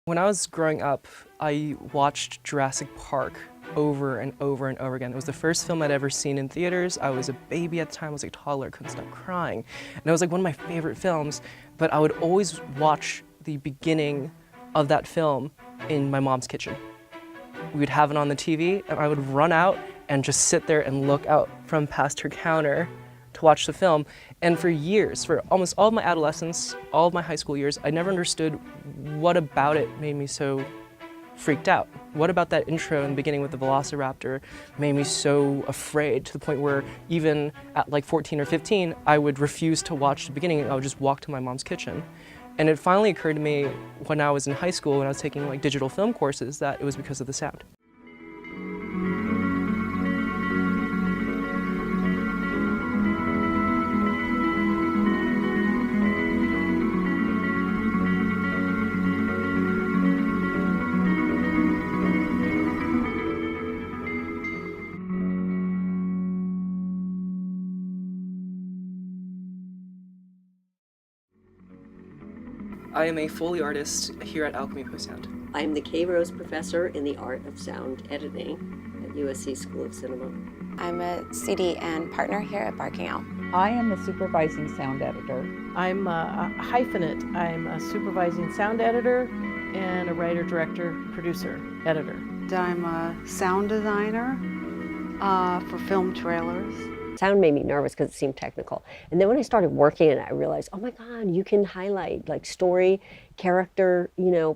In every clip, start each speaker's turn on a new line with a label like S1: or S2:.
S1: When I was growing up, I watched Jurassic Park over and over and over again. It was the first film I'd ever seen in theaters. I was a baby at the time, I was a toddler, couldn't stop crying. And it was like one of my favorite films, but I would always watch the beginning of that film in my mom's kitchen. We would have it on the TV and I would run out and just sit there and look out from past her counter to watch the film. And for years, for almost all of my adolescence, all of my high school years, I never understood what about it made me so freaked out. What about that intro in the beginning with the Velociraptor made me so afraid, to the point where even at like 14 or 15, I would refuse to watch the beginning and I would just walk to my mom's kitchen. And it finally occurred to me when I was in high school, when I was taking like digital film courses, that it was because of the sound. I am a Foley artist here at Alchemy Post Sound.
S2: I am the Kay Rose Professor in the Art of Sound Editing at USC School of Cinema.
S3: I'm a CD and partner here at Barking Owl.
S4: I am the supervising sound editor.
S5: I'm a hyphenate. I'm a supervising sound editor and a writer, director, producer, editor.
S6: I'm a sound designer for film trailers.
S2: Sound made me nervous because it seemed technical. And then when I started working in it, I realized, oh my God, you can highlight like story, character,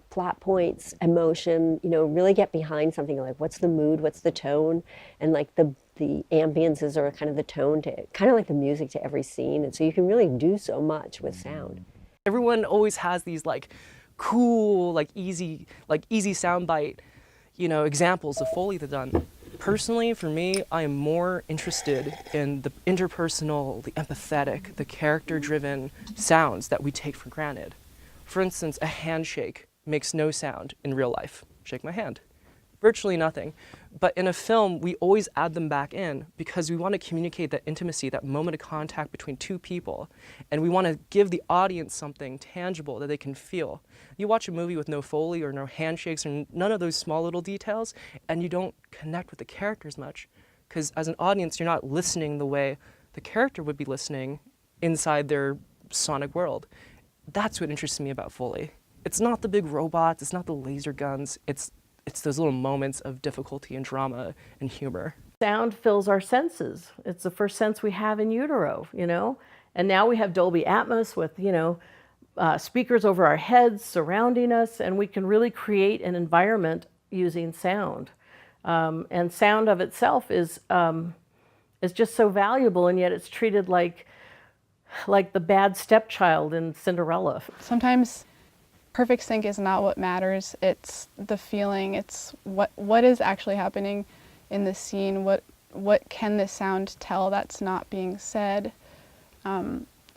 S2: plot points, emotion, really get behind something like what's the mood, what's the tone, and like the ambiences are kind of the tone to it, kind of like the music to every scene. And so you can really do so much with sound.
S1: Everyone always has these like cool, like easy soundbite, examples of Foley they've done. Personally, for me, I am more interested in the interpersonal, the empathetic, the character-driven sounds that we take for granted. For instance, a handshake makes no sound in real life. Shake my hand. Virtually nothing. But in a film, we always add them back in because we want to communicate that intimacy, that moment of contact between two people. And we want to give the audience something tangible that they can feel. You watch a movie with no Foley or no handshakes or none of those small little details, and you don't connect with the characters much. Because as an audience, you're not listening the way the character would be listening inside their sonic world. That's what interests me about Foley. It's not the big robots, it's not the laser guns, it's those little moments of difficulty and drama and humor.
S5: Sound fills our senses. It's the first sense we have in utero, And now we have Dolby Atmos with, speakers over our heads surrounding us, and we can really create an environment using sound. And sound of itself is just so valuable, and yet it's treated like the bad stepchild in Cinderella.
S7: Sometimes perfect sync is not what matters. It's the feeling. It's what is actually happening in the scene. What can the sound tell that's not being said?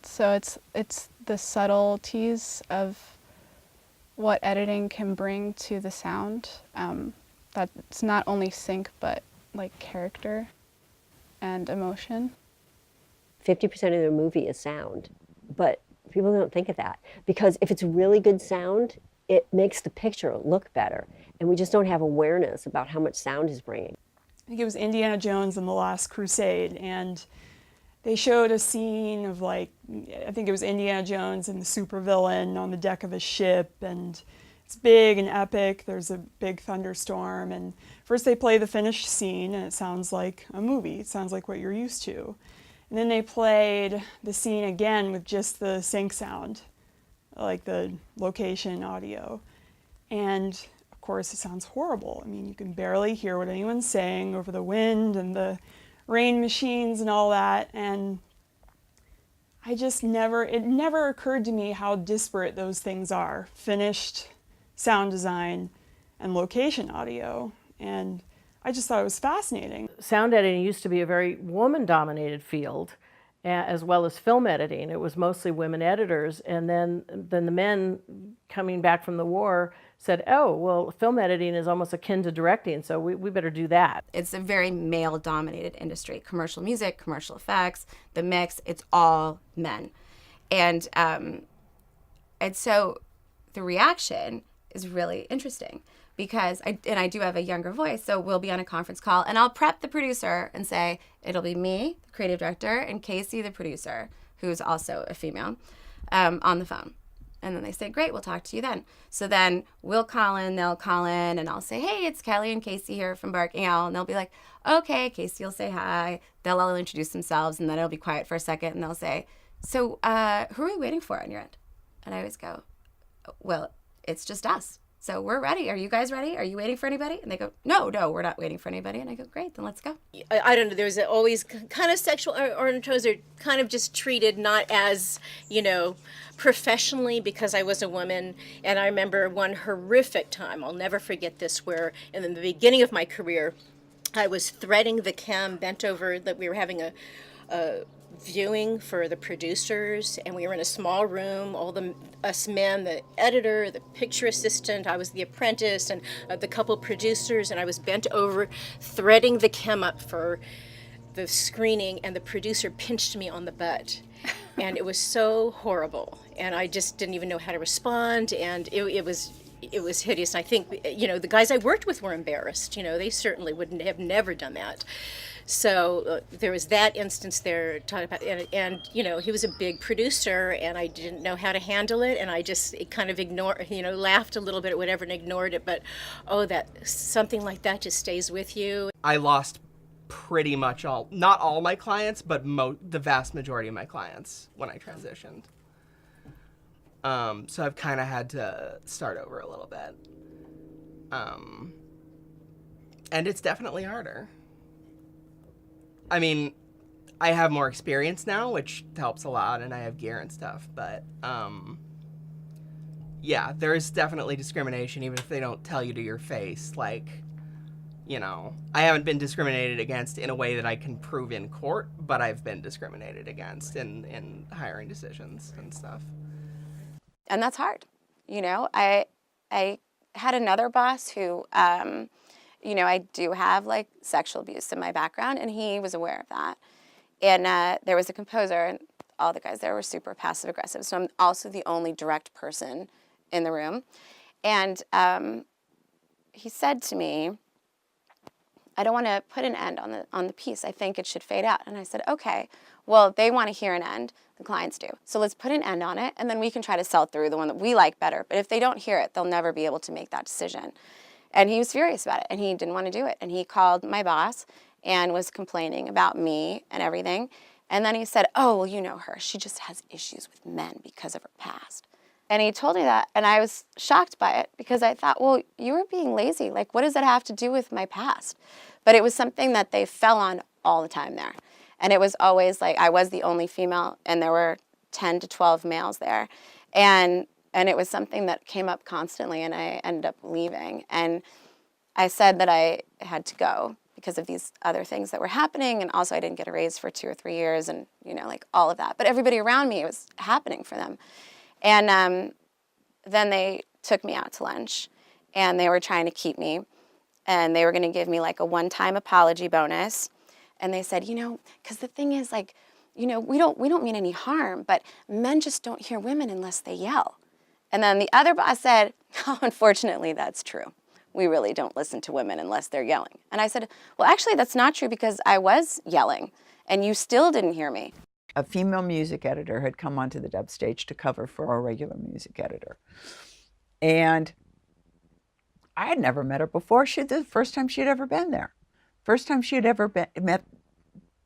S7: So it's the subtleties of what editing can bring to the sound. That's not only sync, but like character and emotion.
S2: 50% of the movie is sound, but people don't think of that, because if it's really good sound, it makes the picture look better, and we just don't have awareness about how much sound is bringing.
S6: I think it was Indiana Jones and the Last Crusade, and they showed a scene of I think it was Indiana Jones and the supervillain on the deck of a ship, and it's big and epic. There's a big thunderstorm, and first they play the finished scene, and it sounds like a movie. It sounds like what you're used to. And then they played the scene again with just the sync sound, like the location audio. And of course, it sounds horrible. I mean, you can barely hear what anyone's saying over the wind and the rain machines and all that. And it never occurred to me how disparate those things are. Finished sound design and location audio. And I just thought it was fascinating.
S5: Sound editing used to be a very woman-dominated field, as well as film editing. It was mostly women editors, and then the men coming back from the war said, oh, well, film editing is almost akin to directing, so we better do that.
S3: It's a very male-dominated industry. Commercial music, commercial effects, the mix, it's all men. And so the reaction is really interesting because I do have a younger voice, so we'll be on a conference call and I'll prep the producer and say it'll be me, the creative director, and Casey, the producer, who's also a female, on the phone. And then they say, great, we'll talk to you then. So then we'll call in, they'll call in, and I'll say, hey, it's Kelly and Casey here from Barking Owl. And they'll be like, okay, Casey will say hi. They'll all introduce themselves, and then it'll be quiet for a second, and they'll say, so who are we waiting for on your end? And I always go, well, it's just us. So we're ready. Are you guys ready? Are you waiting for anybody? And they go, no, we're not waiting for anybody. And I go, great, then let's go.
S8: I don't know, there's always kind of sexual undertones are kind of just treated not as, professionally because I was a woman. And I remember one horrific time, I'll never forget this, where in the beginning of my career, I was threading the cam bent over, that we were having a viewing for the producers, and we were in a small room, us men, the editor, the picture assistant, I was the apprentice, and the couple producers, and I was bent over threading the chem up for the screening, and the producer pinched me on the butt. And it was so horrible, and I just didn't even know how to respond, and it was hideous. And I think, the guys I worked with were embarrassed. They certainly wouldn't have never done that. So there was that instance there, talking about, and he was a big producer, and I didn't know how to handle it, and I just kind of laughed a little bit at whatever and ignored it. But that something like that just stays with you.
S1: I lost pretty much not all my clients, but the vast majority of my clients when I transitioned. So I've kind of had to start over a little bit. And it's definitely harder. I mean, I have more experience now, which helps a lot, and I have gear and stuff, but yeah, there is definitely discrimination, even if they don't tell you to your face. Like, I haven't been discriminated against in a way that I can prove in court, but I've been discriminated against in hiring decisions and stuff.
S3: And that's hard. I had another boss who, I do have like sexual abuse in my background, and he was aware of that. And there was a composer, and all the guys there were super passive aggressive. So I'm also the only direct person in the room. And he said to me, I don't want to put an end on the piece. I think it should fade out. And I said, okay, well, they want to hear an end. The clients do. So let's put an end on it, and then we can try to sell through the one that we like better. But if they don't hear it, they'll never be able to make that decision. And he was furious about it, and he didn't want to do it. And he called my boss and was complaining about me and everything. And then he said, oh, well, you know her. She just has issues with men because of her past. And he told me that, and I was shocked by it because I thought, well, you were being lazy. Like, what does that have to do with my past? But it was something that they fell on all the time there. And it was always like I was the only female, and there were 10 to 12 males there. And it was something that came up constantly, and I ended up leaving. And I said that I had to go because of these other things that were happening, and also I didn't get a raise for 2 or 3 years, and, like all of that. But everybody around me, it was happening for them. And then they took me out to lunch, and they were trying to keep me, and they were going to give me like a one-time apology bonus. And they said, because the thing is, like, we don't mean any harm, but men just don't hear women unless they yell. And then the other boss said, oh, unfortunately, that's true. We really don't listen to women unless they're yelling. And I said, well, actually, that's not true because I was yelling, and you still didn't hear me.
S4: A female music editor had come onto the dub stage to cover for our regular music editor. And I had never met her before. The first time she had ever been there. First time she had ever met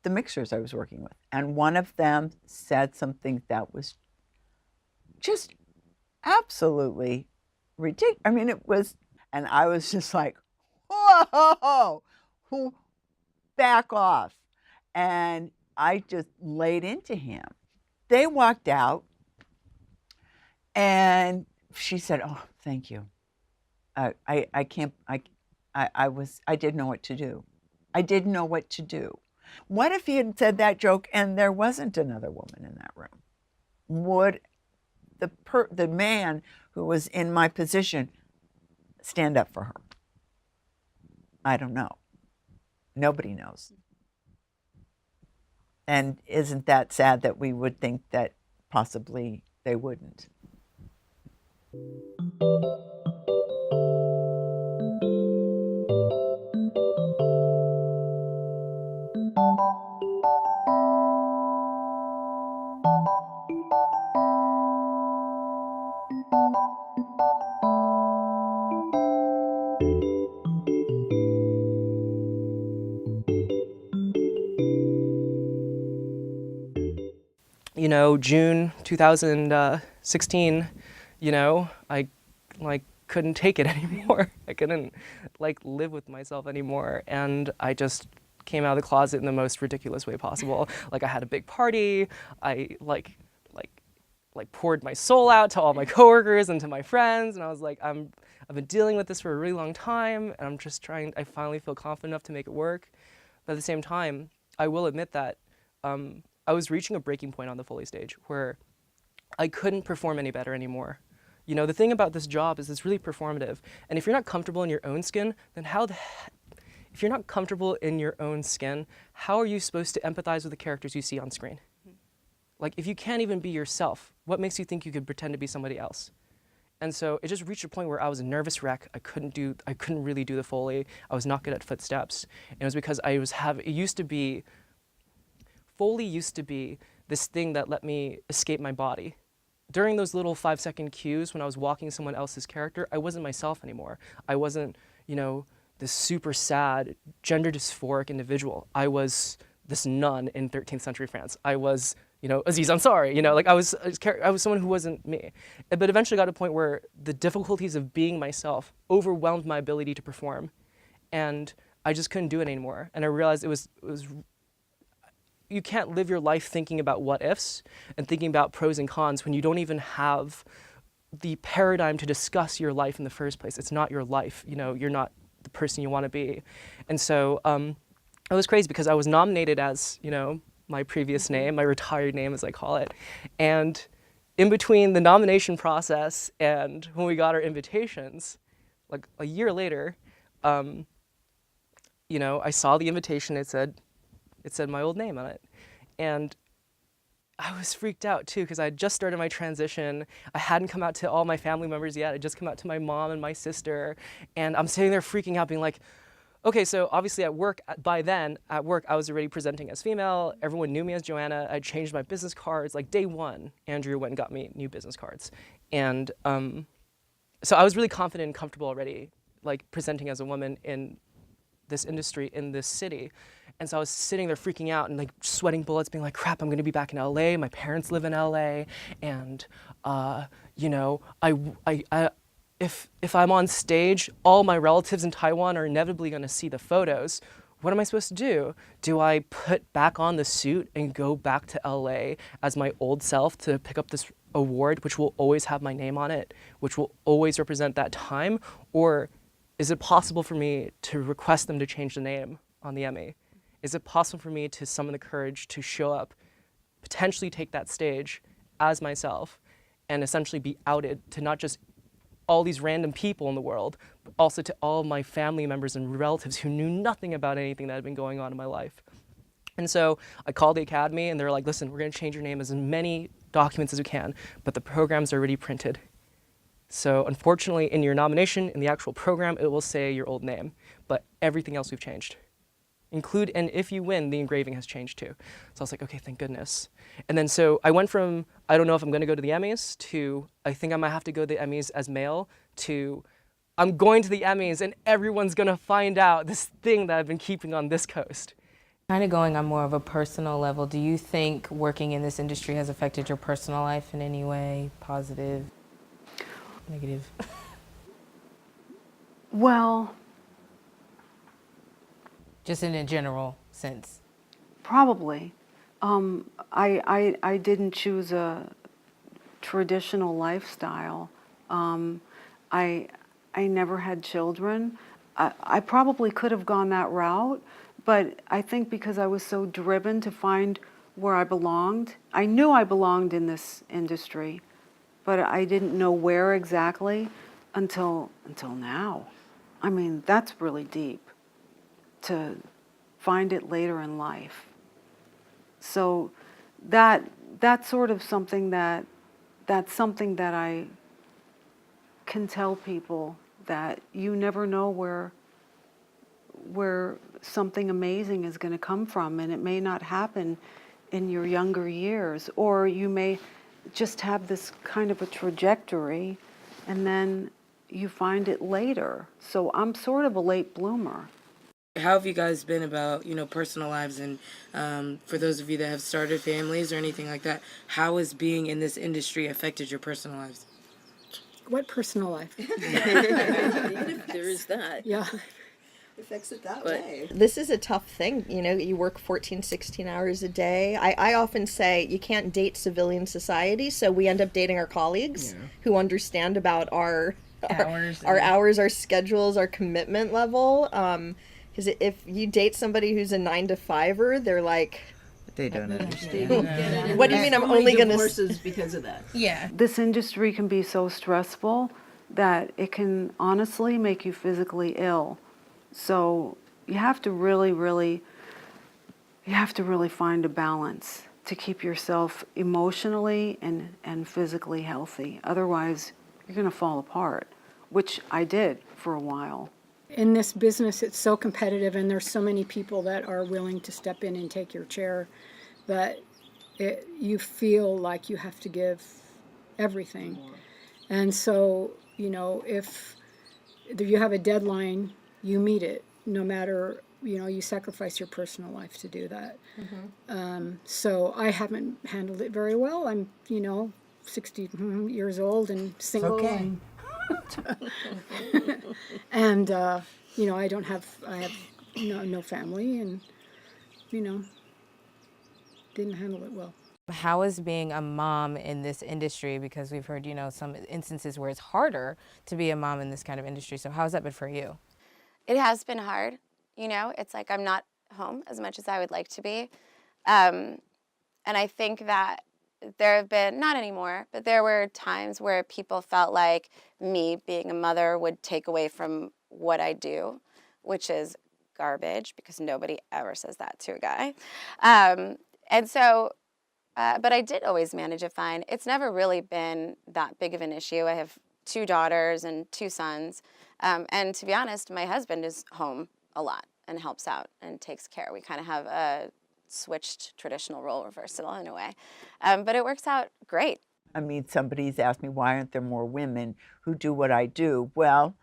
S4: the mixers I was working with. And one of them said something that was just absolutely ridiculous. I mean, it was, and I was just like, whoa, back off. And I just laid into him. They walked out, and she said, oh, thank you. I didn't know what to do. I didn't know what to do. What if he had said that joke and there wasn't another woman in that room? Would the man who was in my position stand up for her? I don't know. Nobody knows. And isn't that sad that we would think that possibly they wouldn't?
S1: know, June 2016, you know, I like couldn't take it anymore. I couldn't like live with myself anymore, and I just came out of the closet in the most ridiculous way possible. Like I had a big party. I like poured my soul out to all my coworkers and to my friends, and I was like, I've been dealing with this for a really long time, and I'm just trying. I finally feel confident enough to make it work. But at the same time, I will admit that I was reaching a breaking point on the Foley stage where I couldn't perform any better anymore. You know, the thing about this job is it's really performative, and if you're not comfortable in your own skin, then if you're not comfortable in your own skin, how are you supposed to empathize with the characters you see on screen? Like, if you can't even be yourself, what makes you think you could pretend to be somebody else? And so it just reached a point where I was a nervous wreck. I couldn't really do the Foley. I was not good at footsteps. And it was because Foley used to be this thing that let me escape my body. During those little 5-second cues when I was walking someone else's character, I wasn't myself anymore. I wasn't, you know, this super sad, gender dysphoric individual. I was this nun in 13th century France. I was, you know, Aziz Ansari, you know, like I was someone who wasn't me. But eventually got to a point where the difficulties of being myself overwhelmed my ability to perform. And I just couldn't do it anymore. And I realized it was you can't live your life thinking about what ifs and thinking about pros and cons when you don't even have the paradigm to discuss your life in the first place. It's not your life, you know, you're not the person you want to be. And so it was crazy because I was nominated as, you know, my previous name, my retired name as I call it. And in between the nomination process and when we got our invitations, like a year later, you know, I saw the invitation, it said my old name on it. And I was freaked out too because I had just started my transition. I hadn't come out to all my family members yet. I'd just come out to my mom and my sister. And I'm sitting there freaking out being like, okay, so obviously at work, I was already presenting as female. Everyone knew me as Joanna. I changed my business cards. Like day one, Andrew went and got me new business cards. And so I was really confident and comfortable already, like presenting as a woman in this industry, in this city. And so I was sitting there freaking out and like sweating bullets, being like, crap, I'm gonna be back in LA. My parents live in LA. And, you know, if I'm on stage, all my relatives in Taiwan are inevitably gonna see the photos. What am I supposed to do? Do I put back on the suit and go back to LA as my old self to pick up this award, which will always have my name on it, which will always represent that time? Or is it possible for me to request them to change the name on the Emmy? Is it possible for me to summon the courage to show up, potentially take that stage as myself, and essentially be outed to not just all these random people in the world, but also to all my family members and relatives who knew nothing about anything that had been going on in my life? And so I called the Academy and they're like, listen, we're gonna change your name as many documents as we can, but the program's already printed. So unfortunately, in your nomination, in the actual program, it will say your old name, but everything else we've changed. And if you win, the engraving has changed too. So I was like, okay, thank goodness. And then so I went from, I don't know if I'm gonna go to the Emmys, to I think I might have to go to the Emmys as male, to I'm going to the Emmys and everyone's gonna find out this thing that I've been keeping on this coast.
S9: Kind of going on more of a personal level, do you think working in this industry has affected your personal life in any way? Positive, negative?
S10: Well,
S9: just in a general sense.
S10: probably. I didn't choose a traditional lifestyle. I never had children. I probably could have gone that route, but I think because I was so driven to find where I belonged, I knew I belonged in this industry, but I didn't know where exactly until now. I mean, that's really deep, to find it later in life. So that's sort of something that's something that I can tell people, that you never know where something amazing is going to come from, and it may not happen in your younger years, or you may just have this kind of a trajectory and then you find it later. So I'm sort of a late bloomer.
S9: How have you guys been about, personal lives, and for those of you that have started families or anything like that, how has being in this industry affected your personal lives?
S11: What personal life?
S8: There is that.
S11: Yeah.
S12: Affects it that way. This is a tough thing. You work 14, 16 hours a day. I often say you can't date civilian society, so we end up dating our colleagues who understand about our hours, our schedules, our commitment level. Because if you date somebody who's a 9-to-5er, they're like,
S4: They don't understand.
S12: what do you mean I'm only going to...
S11: divorces because of that.
S9: Yeah.
S10: This industry can be so stressful that it can honestly make you physically ill. So you have to really find a balance to keep yourself emotionally and physically healthy. Otherwise, you're going to fall apart, which I did for a while.
S11: In this business, it's so competitive, and there's so many people that are willing to step in and take your chair that you feel like you have to give everything. And so, if you have a deadline, you meet it, no matter, you sacrifice your personal life to do that. So I haven't handled it very well. I'm, 60 years old and single.
S4: okay.
S11: And I have no family, and, didn't handle it well.
S9: How is being a mom in this industry? Because we've heard, some instances where it's harder to be a mom in this kind of industry. So how has that been for you?
S3: It has been hard. It's like I'm not home as much as I would like to be. And I think that there have been, not anymore, but there were times where people felt like me being a mother would take away from what I do, which is garbage, because nobody ever says that to a guy. And so, but I did always manage it fine. It's never really been that big of an issue. I have 2 daughters and 2 sons. And to be honest, my husband is home a lot and helps out and takes care. We kind of have a switched traditional role reversal in a way. But it works out great.
S4: I mean, somebody's asked me, why aren't there more women who do what I do? Well,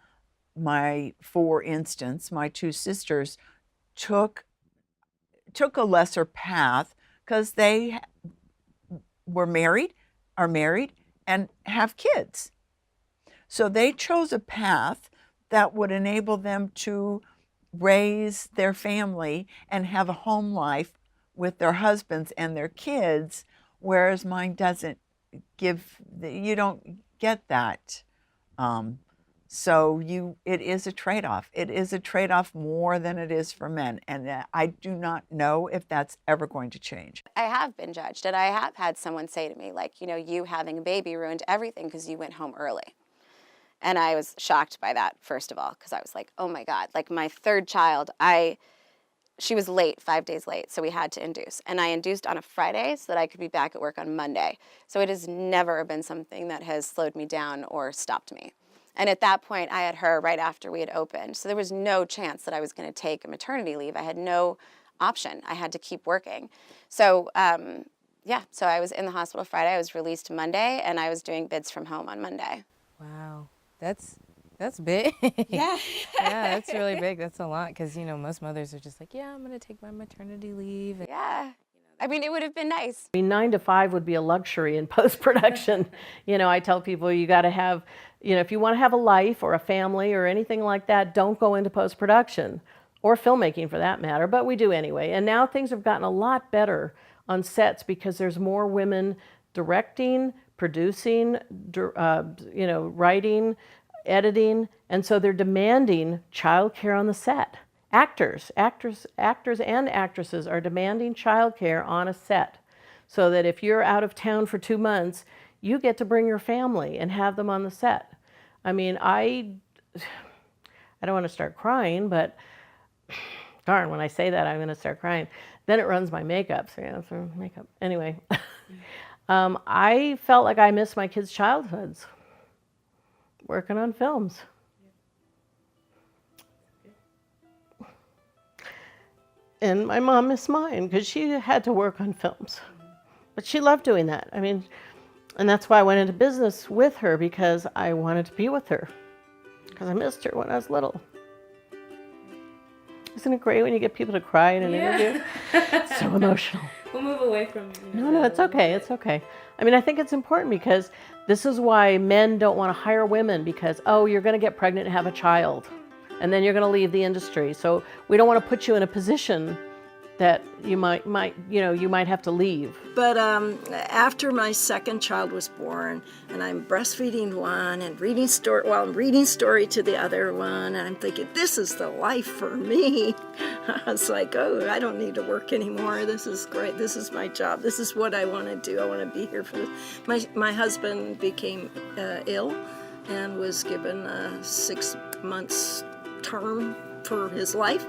S4: for instance, my 2 sisters took a lesser path because they are married, and have kids. So they chose a path that would enable them to raise their family and have a home life with their husbands and their kids, whereas mine doesn't you don't get that. So it is a trade-off. It is a trade-off more than it is for men. And I do not know if that's ever going to change.
S3: I have been judged, and I have had someone say to me, like, you having a baby ruined everything because you went home early. And I was shocked by that, first of all, because I was like, oh my God, like my 3rd child, she was late, 5 days late, so we had to induce. And I induced on a Friday so that I could be back at work on Monday. So it has never been something that has slowed me down or stopped me. And at that point, I had her right after we had opened. So there was no chance that I was going to take a maternity leave. I had no option. I had to keep working. So, so I was in the hospital Friday. I was released Monday, and I was doing bids from home on Monday.
S9: Wow. That's big.
S3: Yeah.
S9: Yeah, that's really big. That's a lot, because, most mothers are just like, yeah, I'm going to take my maternity leave.
S3: Yeah. I mean, it would have been nice.
S5: 9 to 5 would be a luxury in post-production. I tell people you got to have, if you want to have a life or a family or anything like that, don't go into post-production, or filmmaking for that matter, but we do anyway. And now things have gotten a lot better on sets because there's more women directing, producing, writing, editing, and so they're demanding childcare on the set. Actors and actresses are demanding childcare on a set, so that if you're out of town for 2 months, you get to bring your family and have them on the set. I mean, I don't want to start crying, but darn, when I say that, I'm going to start crying. Then it runs my makeup, so makeup. Anyway, I felt like I missed my kids' childhoods working on films. And my mom missed mine because she had to work on films. But she loved doing that. I mean, and that's why I went into business with her, because I wanted to be with her, because I missed her when I was little. Isn't it great when you get people to cry in an interview? It's so emotional.
S9: We'll move away from
S5: No, it's okay. It's okay. I mean, I think it's important because this is why men don't want to hire women because, oh, you're going to get pregnant and have a child, and then you're going to leave the industry. So we don't want to put you in a position that you might have to leave.
S13: But after my second child was born, and I'm breastfeeding one and reading story, well, I'm reading story to the other one, and I'm thinking, this is the life for me. I was like, oh, I don't need to work anymore. This is great. This is my job. This is what I want to do. I want to be here for this. My husband became ill and was given a 6 months term for his life.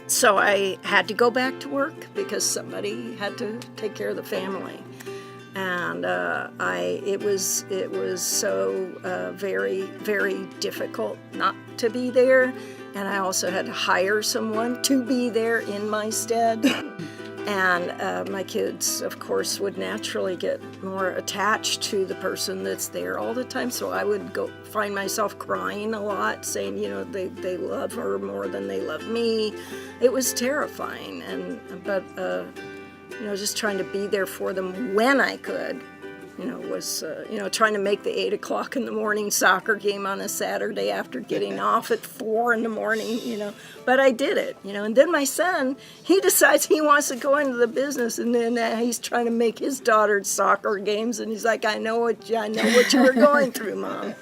S13: So I had to go back to work because somebody had to take care of the family, and it was so very, very difficult not to be there, and I also had to hire someone to be there in my stead. And my kids, of course, would naturally get more attached to the person that's there all the time. So I would go find myself crying a lot, saying, they love her more than they love me. It was terrifying, but just trying to be there for them when I could. Was trying to make the 8 o'clock in the morning soccer game on a Saturday after getting off at 4 in the morning, but I did it, and then my son, he decides he wants to go into the business, and then he's trying to make his daughter's soccer games, and he's like, I know what you were going through, Mom.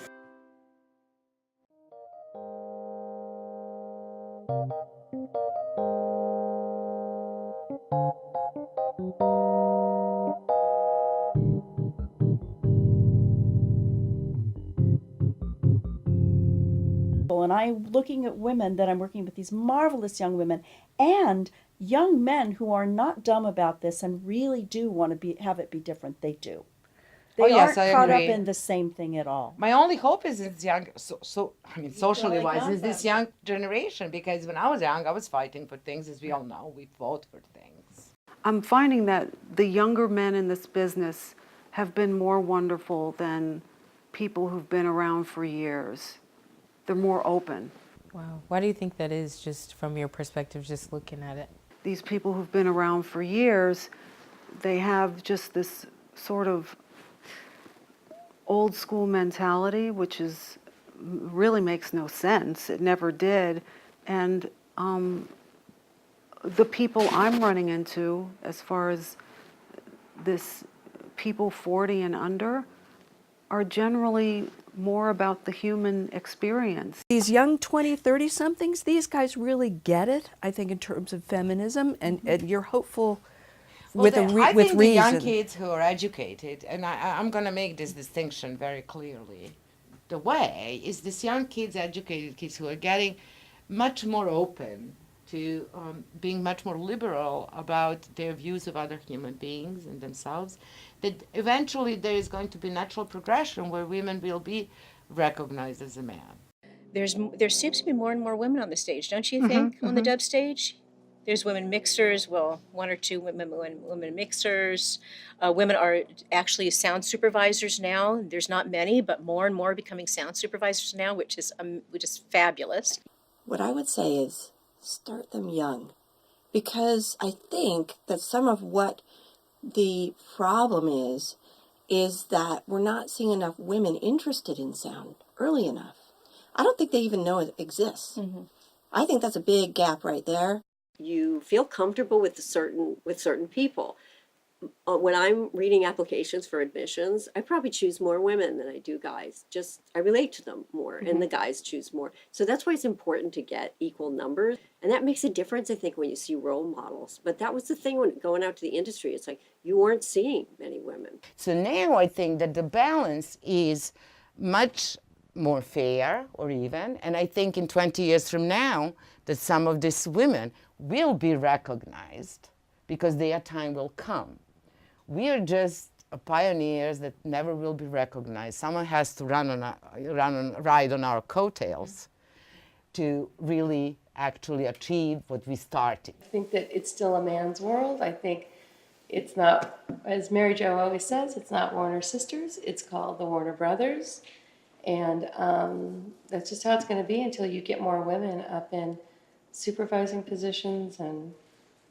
S14: And I'm looking at women that I'm working with, these marvelous young women and young men who are not dumb about this and really do want to have it be different. They do. They aren't caught up in the same thing at all.
S15: My only hope is it's young, socially wise, is this young generation, because when I was young, I was fighting for things, as we all know, we fought for things.
S10: I'm finding that the younger men in this business have been more wonderful than people who've been around for years. They're more open.
S9: Wow. Why do you think that is, just from your perspective, just looking at it?
S10: These people who've been around for years, they have just this sort of old school mentality, which really makes no sense. It never did. And the people I'm running into, as far as this people 40 and under, are generally more about the human experience.
S16: These young 20, 30-somethings, these guys really get it, I think, in terms of feminism, and you're hopeful with reason.
S15: I think the young kids who are educated, and I'm going to make this distinction very clearly, the way is this young kids, educated kids who are getting much more open to being much more liberal about their views of other human beings and themselves, that eventually there is going to be natural progression where women will be recognized as a man.
S8: There seems to be more and more women on the stage, don't you think, on the dub stage? There's women mixers, well, 1 or 2 women mixers. Women are actually sound supervisors now. There's not many, but more and more becoming sound supervisors now, which is fabulous.
S17: What I would say is start them young, because I think that some of what the problem is that we're not seeing enough women interested in sound early enough. I don't think they even know it exists. I think that's a big gap right there.
S2: You feel comfortable with certain people. When I'm reading applications for admissions, I probably choose more women than I do guys. I relate to them more, and the guys choose more. So that's why it's important to get equal numbers. And that makes a difference, I think, when you see role models. But that was the thing when going out to the industry. It's like you weren't seeing many women.
S15: So now I think that the balance is much more fair or even. And I think in 20 years from now that some of these women will be recognized because their time will come. We are just pioneers that never will be recognized. Someone has to ride on our coattails to really actually achieve what we started.
S18: I think that it's still a man's world. I think it's not, as Mary Jo always says, it's not Warner Sisters, it's called the Warner Brothers. And that's just how it's going to be until you get more women up in supervising positions and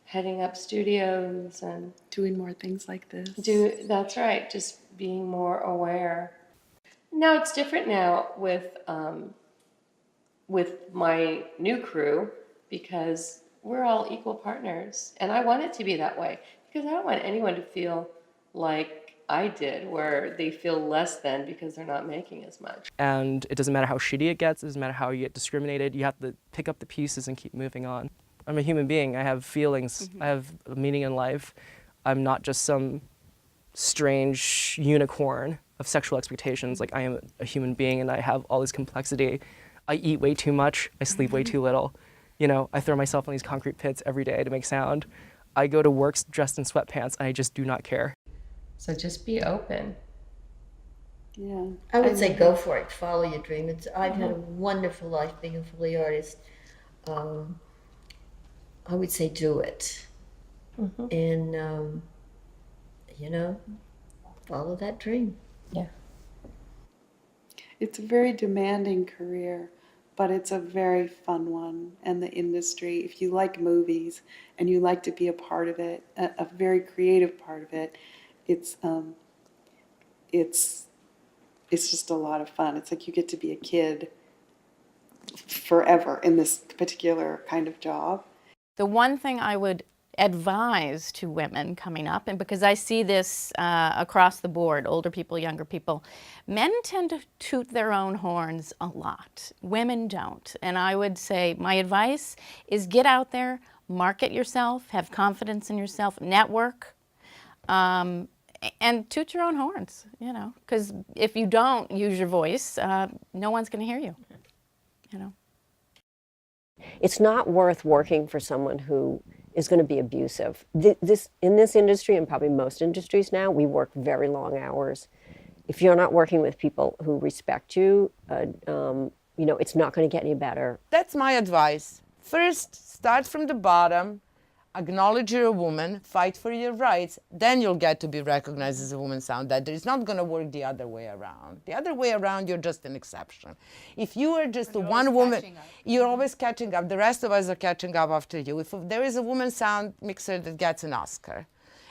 S18: heading up studios and
S19: doing more things like this.
S18: That's right, just being more aware. No, it's different now with my new crew because we're all equal partners, and I want it to be that way because I don't want anyone to feel like I did, where they feel less than because they're not making as much.
S1: And it doesn't matter how shitty it gets, it doesn't matter how you get discriminated, you have to pick up the pieces and keep moving on. I'm a human being, I have feelings, I have a meaning in life. I'm not just some strange unicorn of sexual expectations. Like, I am a human being and I have all this complexity. I eat way too much, I sleep way too little. You know, I throw myself in these concrete pits every day to make sound. I go to work dressed in sweatpants and I just do not care.
S18: So just be open.
S19: Yeah.
S20: I would say go for it, follow your dream. I've had a wonderful life being a Foley artist. I would say do it. And, you know, follow that dream.
S18: Yeah.
S19: It's a very demanding career, but it's a very fun one. And the industry, if you like movies and you like to be a part of it, a very creative part of it, it's just a lot of fun. It's like you get to be a kid forever in this particular kind of job.
S21: The one thing I would advise to women coming up, and because I see this across the board, older people, younger people, men tend to toot their own horns a lot. Women don't. And I would say my advice is get out there, market yourself, have confidence in yourself, network, and toot your own horns, you know, because if you don't use your voice, no one's going to hear you, you know.
S2: It's not worth working for someone who is going to be abusive. In this industry, and probably most industries now, we work very long hours. If you're not working with people who respect you, you know, it's not going to get any better.
S15: That's my advice. First, start from the bottom, acknowledge you're a woman, fight for your rights, then you'll get to be recognized as a woman sound editor. It's not going to work the other way around. The other way around, you're just an exception. If you are just one woman, you're always catching up. The rest of us are catching up after you. If there is a woman sound mixer that gets an Oscar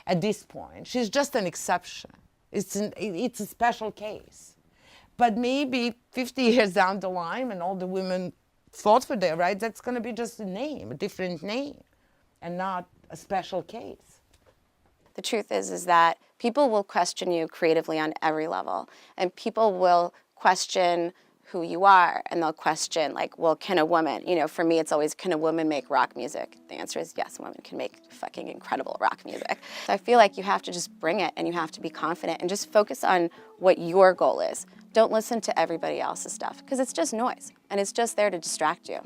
S15: at this point, she's just an exception. It's a special case. But maybe 50 years down the line, when all the women fought for their rights, that's going to be just a name, a different name, and not a special case.
S3: The truth is that people will question you creatively on every level, and people will question who you are, and they'll question, like, well, can a woman, you know, for me it's always, can a woman make rock music? The answer is yes, women can make fucking incredible rock music. So I feel like you have to just bring it, and you have to be confident, and just focus on what your goal is. Don't listen to everybody else's stuff, because it's just noise, and it's just there to distract you.